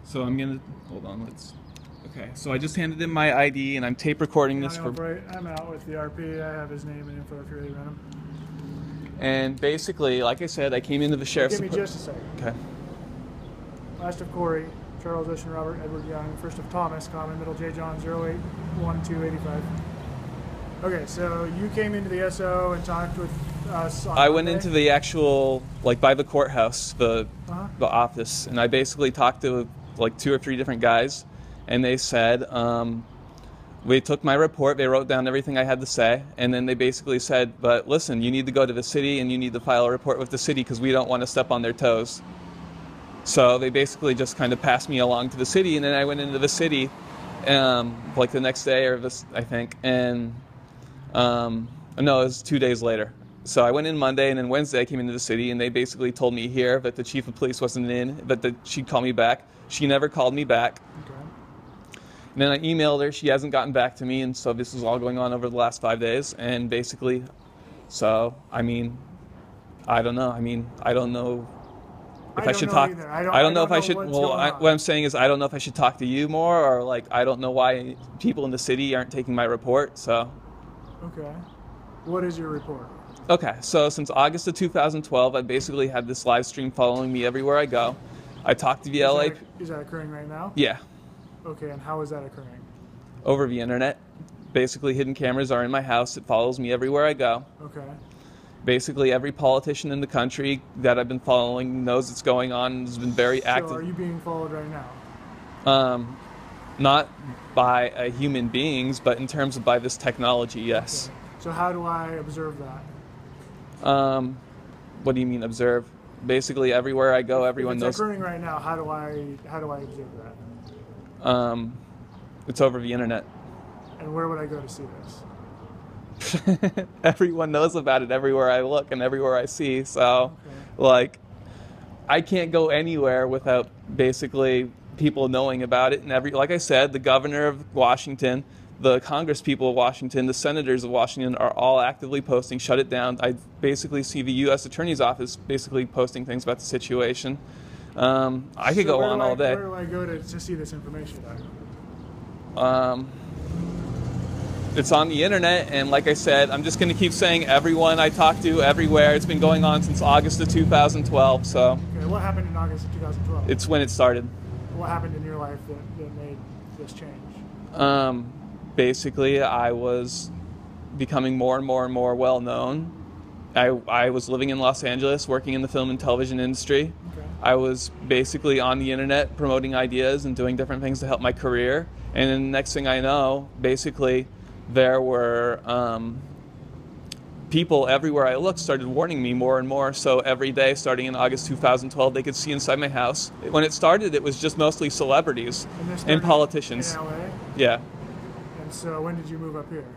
So I'm gonna hold on. Okay. So I just handed in my ID, and I'm tape recording this for. I'm out with the RP. I have his name and info if you really want him. And basically, like I said, I came into the sheriff's. Give me just a second. Okay. Last of Corey, Charles Ocean, Robert Edward Young. First of Thomas, common, middle J John 081285. Okay, so you came into the SO and talked with us on I went Monday? into the actual, like, by the courthouse, the office, and I basically talked to like 2 or 3 different guys, and they said, we took my report, they wrote down everything I had to say, and then they basically said, but listen, you need to go to the city and you need to file a report with the city because we don't want to step on their toes. So they basically just kind of passed me along to the city, and then I went into the city like the next day, or this, I think, and no, it was 2 days later. So I went in Monday, and then Wednesday I came into the city, and they basically told me here that the chief of police wasn't in, but that she'd call me back. She never called me back. Okay. And then I emailed her. She hasn't gotten back to me, and so this is all going on over the last 5 days. And basically, so, I mean, I don't know. I don't know if I should talk. I don't know if I should. Well, what I'm saying is I don't know if I should talk to you more, or like I don't know why people in the city aren't taking my report. So. Okay. What is your report? Okay, so since August of 2012, I basically had this live stream following me everywhere I go. I talked to the LA. Is that occurring right now? Yeah. Okay, and how is that occurring? Over the internet. Basically, hidden cameras are in my house. It follows me everywhere I go. Okay. Basically, every politician in the country that I've been following knows it's going on and has been very active. So are you being followed right now? Not by human beings, but in terms of by this technology, yes. Okay. So how do I observe that? What do you mean observe? Basically, everywhere I go, everyone knows. If it's occurring right now, how do I observe that? It's over the internet. And where would I go to see this? Everyone knows about it everywhere I look and everywhere I see. So, like, I can't go anywhere without basically people knowing about it. And like I said, the governor of Washington, the Congress people of Washington, the senators of Washington are all actively posting, shut it down. I basically see the U.S. Attorney's Office basically posting things about the situation. I could go on all day. Where do I go to see this information? It's on the internet, and like I said, I'm just going to keep saying everyone I talk to, everywhere. It's been going on since August of 2012, so. Okay, what happened in August of 2012? It's when it started. What happened in your life that made this change? Basically, I was becoming more and more and more well-known. I was living in Los Angeles, working in the film and television industry. Okay. I was basically on the internet promoting ideas and doing different things to help my career. And then the next thing I know, basically, there were people everywhere I looked started warning me more and more. So every day, starting in August 2012, they could see inside my house. When it started, it was just mostly celebrities and politicians. In LA? Yeah. And so when did you move up here?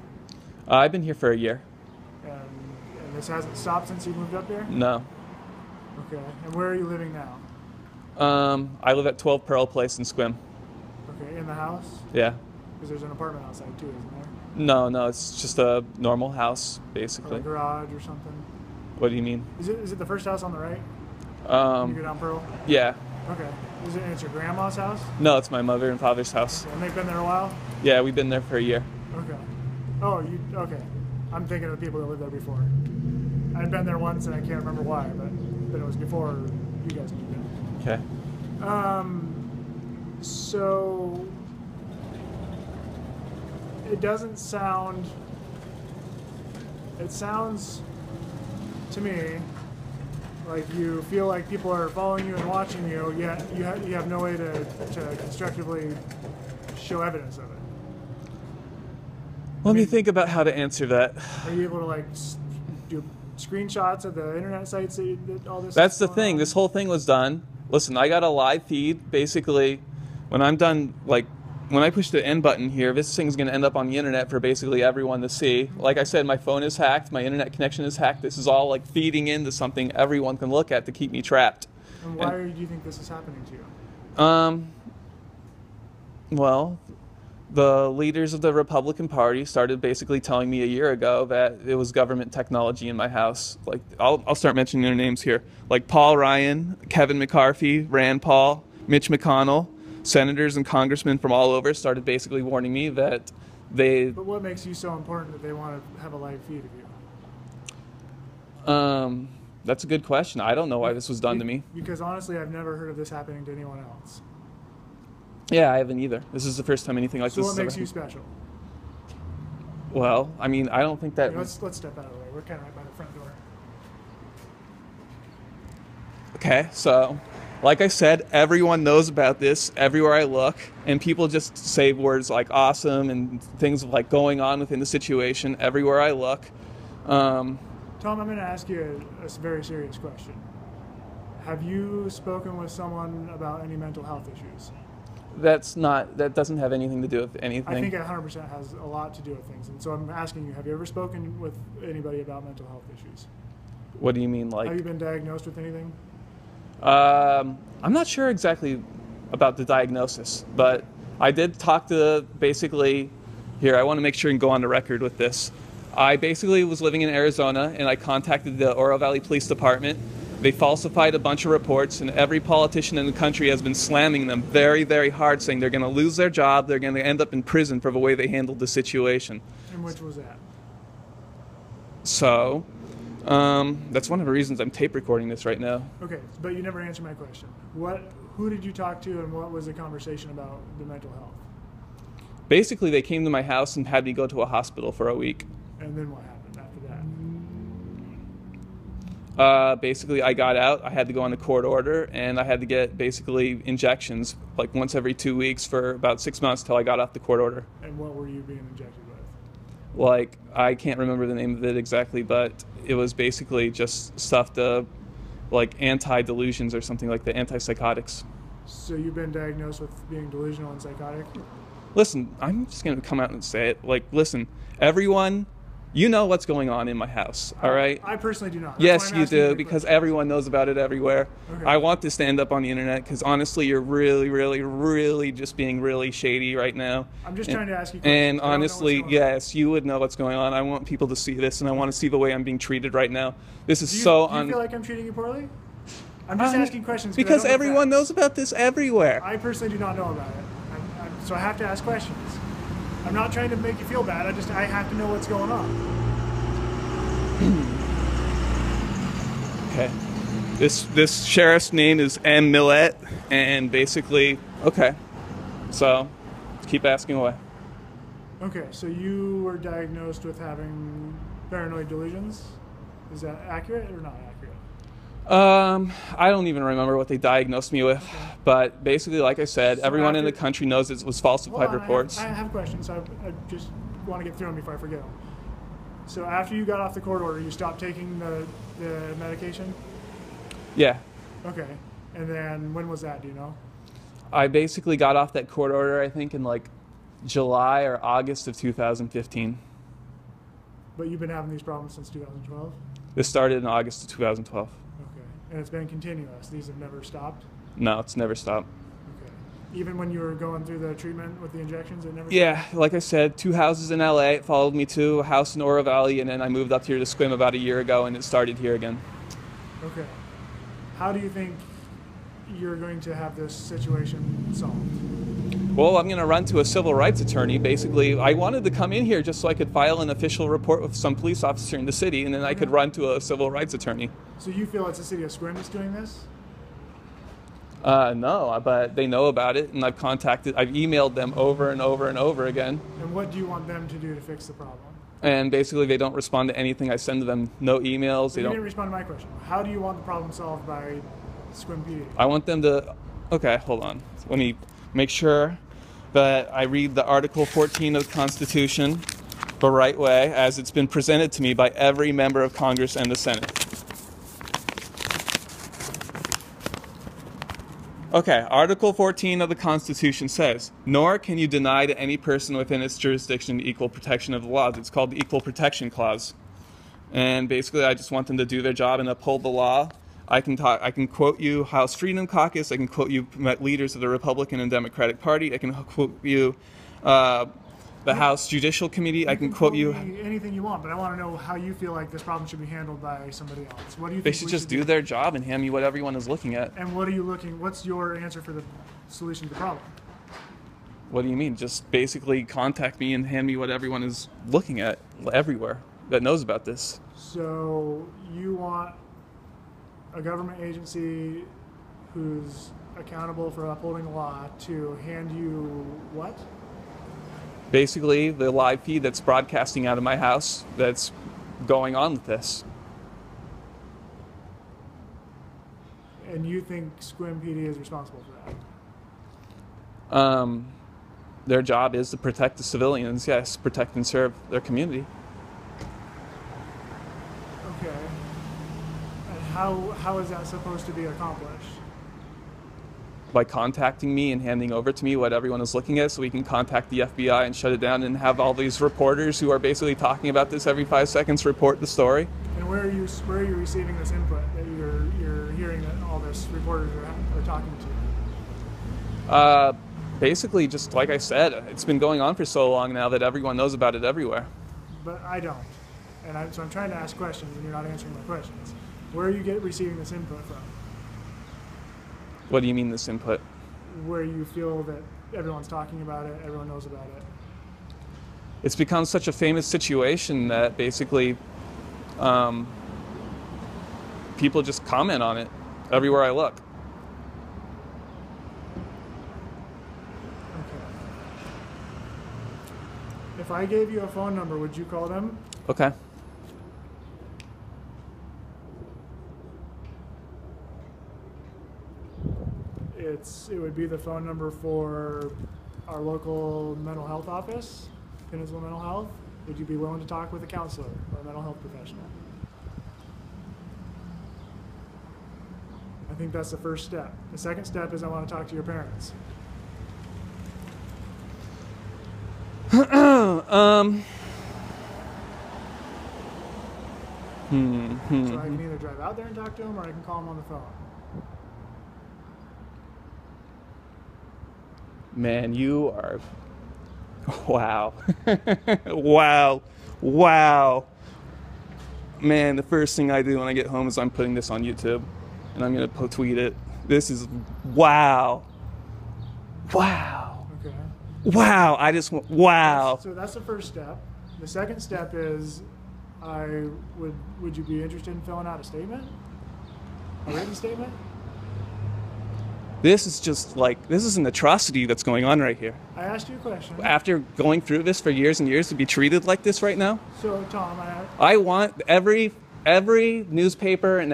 I've been here for a year. And this hasn't stopped since you moved up here? No. Okay. And where are you living now? I live at 12 Pearl Place in Squim. Okay, in the house? Yeah. Because there's an apartment outside too, isn't there? No, it's just a normal house, basically. Or a garage or something? What do you mean? Is it the first house on the right? You go down Pearl? Yeah. Okay. It's your grandma's house? No, it's my mother and father's house. Okay. And they've been there a while? Yeah, we've been there for a year. Okay. Oh, okay. I'm thinking of the people that lived there before. I'd been there once and I can't remember why, but it was before you guys moved in. Okay. So it doesn't sound. It sounds to me like you feel like people are following you and watching you, yet you have no way to constructively show evidence of it. Let me think about how to answer that. Are you able to like do screenshots of the internet sites that all this? That's the thing. This whole thing was done. Listen, I got a live feed. Basically, when I'm done, like when I push the end button here, this thing's going to end up on the internet for basically everyone to see. Like I said, my phone is hacked. My internet connection is hacked. This is all like feeding into something everyone can look at to keep me trapped. And why do you think this is happening to you? Well, the leaders of the Republican Party started basically telling me a year ago that it was government technology in my house. Like, I'll start mentioning their names here. Like Paul Ryan, Kevin McCarthy, Rand Paul, Mitch McConnell, senators and congressmen from all over started basically warning me that they. But what makes you so important that they want to have a live feed of you? That's a good question. I don't know why this was done to me. Because honestly, I've never heard of this happening to anyone else. Yeah, I haven't either. This is the first time anything like So this what has ever makes you happened. special? Well, I mean, I don't think that. Okay, let's step out of the way. We're kind of right by the front door. Okay, so like I said, everyone knows about this everywhere I look, and people just say words like awesome and things like going on within the situation everywhere I look. Tom, I'm going to ask you a very serious question. Have you spoken with someone about any mental health issues? That doesn't have anything to do with anything. I think it 100% has a lot to do with things. And so I'm asking you, have you ever spoken with anybody about mental health issues? What do you mean, like? Have you been diagnosed with anything? I'm not sure exactly about the diagnosis, but I did talk to basically, here, I want to make sure and go on the record with this. I basically was living in Arizona, and I contacted the Oro Valley Police Department. They falsified a bunch of reports, and every politician in the country has been slamming them very, very hard, saying they're going to lose their job, they're going to end up in prison for the way they handled the situation. And which was that? So, that's one of the reasons I'm tape recording this right now. Okay, but you never answered my question. Who did you talk to, and what was the conversation about the mental health? Basically, they came to my house and had me go to a hospital for a week. And then what happened after that? Basically, I got out. I had to go on a court order, and I had to get basically injections like once every 2 weeks for about 6 months till I got off the court order. And what were you being injected with? Like, I can't remember the name of it exactly, but it was basically just stuff to, like, anti-delusions or something like the antipsychotics. So you've been diagnosed with being delusional and psychotic? Listen, I'm just going to come out and say it. Like, listen, everyone, you know what's going on in my house, all right? I personally do not. Yes, you do, because everyone knows about it everywhere. Okay. I want this to end up on the internet because honestly, you're really, really, really just being really shady right now. I'm just trying to ask you questions. And honestly, yes, you would know what's going on. I want people to see this, and I want to see the way I'm being treated right now. This is Do you feel like I'm treating you poorly? I'm just asking questions. Because everyone knows about this everywhere. I personally do not know about it. So I have to ask questions. I'm not trying to make you feel bad. I have to know what's going on. Okay. This sheriff's name is M. Millett, and basically, okay. So, keep asking away. Okay, so you were diagnosed with having paranoid delusions. Is that accurate or not accurate? I don't even remember what they diagnosed me with, okay. But basically, like I said, so everyone in the country knows it was falsified reports. I have questions. I just want to get through them before I forget them. So after you got off the court order, you stopped taking the medication? Yeah. Okay. And then when was that, do you know? I basically got off that court order, I think, in like July or August of 2015. But you've been having these problems since 2012? This started in August of 2012. Okay. And it's been continuous? These have never stopped? No, it's never stopped. Okay. Even when you were going through the treatment with the injections, it never stopped? Yeah, like I said, 2 houses in LA. It followed me to a house in Oro Valley, and then I moved up here to Sequim about a year ago, and it started here again. Okay. How do you think you're going to have this situation solved? Well, I'm going to run to a civil rights attorney. Basically, I wanted to come in here just so I could file an official report with some police officer in the city, and then I could run to a civil rights attorney. So you feel it's the city of Sequim that's doing this? No, but they know about it, and I've emailed them over and over and over again. And what do you want them to do to fix the problem? And basically, they don't respond to anything I send to them. No emails. You didn't respond to my question. How do you want the problem solved by Sequim PD? I want them to... Okay, hold on. Let me make sure that I read the Article 14 of the Constitution the right way, as it's been presented to me by every member of Congress and the Senate. Okay, Article 14 of the Constitution says, nor can you deny to any person within its jurisdiction the equal protection of the laws. It's called the Equal Protection Clause. And basically, I just want them to do their job and uphold the law. I can quote you House Freedom Caucus. I can quote you leaders of the Republican and Democratic Party. I can quote you the House Judicial Committee. I can quote you anything you want, but I want to know how you feel like this problem should be handled by somebody else. What do you think they should just do their job and hand me what everyone is looking at? And what are you looking? What's your answer for the solution to the problem. What do you mean? Just basically contact me and hand me what everyone is looking at everywhere that knows about this. So you want a government agency who's accountable for upholding the law to hand you what? Basically, the live feed that's broadcasting out of my house that's going on with this. And you think Squim PD is responsible for that? Their job is to protect the civilians, yes, protect and serve their community. Okay. And how is that supposed to be accomplished? By contacting me and handing over to me what everyone is looking at so we can contact the FBI and shut it down and have all these reporters who are basically talking about this every 5 seconds report the story. And where are you receiving this input that you're hearing that all this reporters are talking to? Basically, just like I said, it's been going on for so long now that everyone knows about it everywhere. But I don't. So I'm trying to ask questions and you're not answering my questions. Where are you receiving this input from? What do you mean this input? Where you feel that everyone's talking about it, everyone knows about it. It's become such a famous situation that basically people just comment on it everywhere I look. Okay. If I gave you a phone number, would you call them? Okay. It would be the phone number for our local mental health office, Peninsula Mental Health. Would you be willing to talk with a counselor or a mental health professional? I think that's the first step. The second step is I want to talk to your parents. So I can either drive out there and talk to them or I can call them on the phone. Man, you are... Wow. Wow. Man, the first thing I do when I get home is I'm putting this on YouTube. And I'm going to tweet it. This is... Wow. Okay. Wow. I just... Wow. So that's the first step. The second step is would you be interested in filling out a statement? A written statement? This is just like, this is an atrocity that's going on right here. I asked you a question. After going through this for years and years to be treated like this right now? So, Tom, I want every newspaper and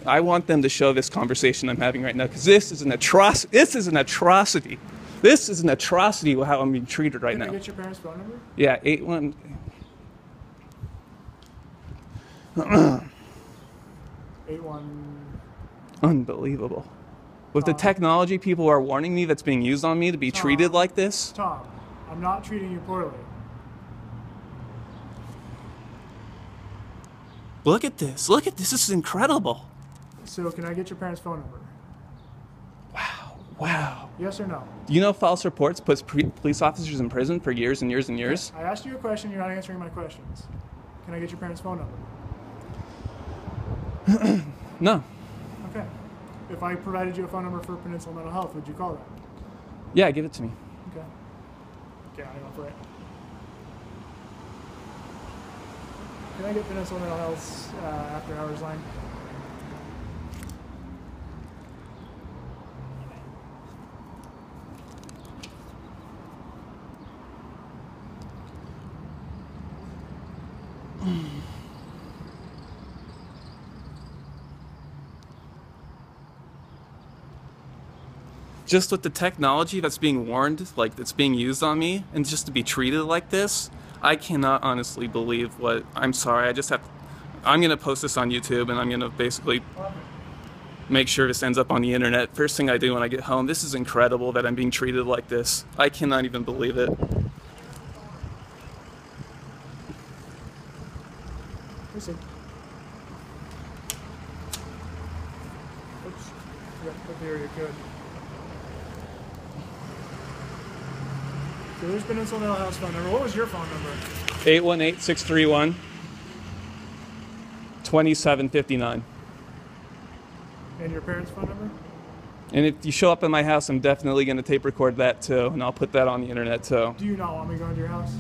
I want them to show this conversation I'm having right now because this is an atrocity. This is an atrocity. This is an atrocity how I'm being treated right now. Can I get your parents' phone number? Yeah, 81... 81... Unbelievable. With the technology people are warning me that's being used on me to be treated like this. Tom, I'm not treating you poorly. Look at this. Look at this. This is incredible. So can I get your parents' phone number? Wow. Yes or no? Do you know false reports puts police officers in prison for years and years and years? I asked you a question. You're not answering my questions. Can I get your parents' phone number? No. Okay. If I provided you a phone number for Peninsula Mental Health, would you call them? Yeah, give it to me. Okay. Okay, I go for it. Can I get Peninsula Mental Health's after hours line? Just with the technology that's being warned, like that's being used on me, and just to be treated like this, I cannot honestly believe what... I'm sorry, I'm going to post this on YouTube, and I'm going to basically make sure this ends up on the internet. First thing I do when I get home, this is incredible that I'm being treated like this. I cannot even believe it. Listen. Oops. Yep, up here, you're good. So there's Peninsula Mental Health's phone number. What was your phone number? 818-631-2759. And your parents' phone number? And if you show up at my house, I'm definitely going to tape record that too, and I'll put that on the internet too. Do you not want me going to your house?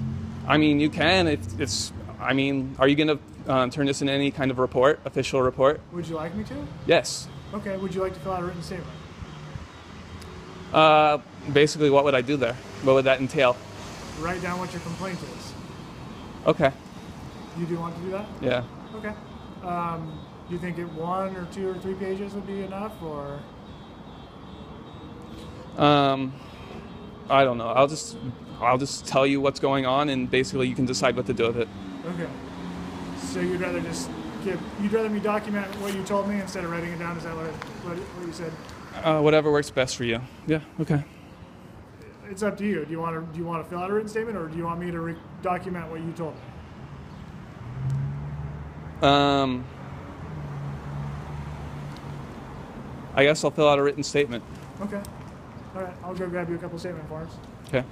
I mean, you can. It's. I mean, are you going to turn this in any kind of report, official report? Would you like me to? Yes. Okay. Would you like to fill out a written statement? Basically, what would I do there? What would that entail? Write down what your complaint is. Okay. You do want to do that? Yeah. Okay. Do you think 1 or 2 or 3 pages would be enough, or? I don't know. I'll just tell you what's going on, and basically you can decide what to do with it. Okay. So you'd rather me document what you told me instead of writing it down? Is that what you said? Whatever works best for you. Yeah. Okay. It's up to you. Do you want to fill out a written statement, or do you want me to document what you told me? I guess I'll fill out a written statement. Okay. All right. I'll go grab you a couple statement forms. Okay.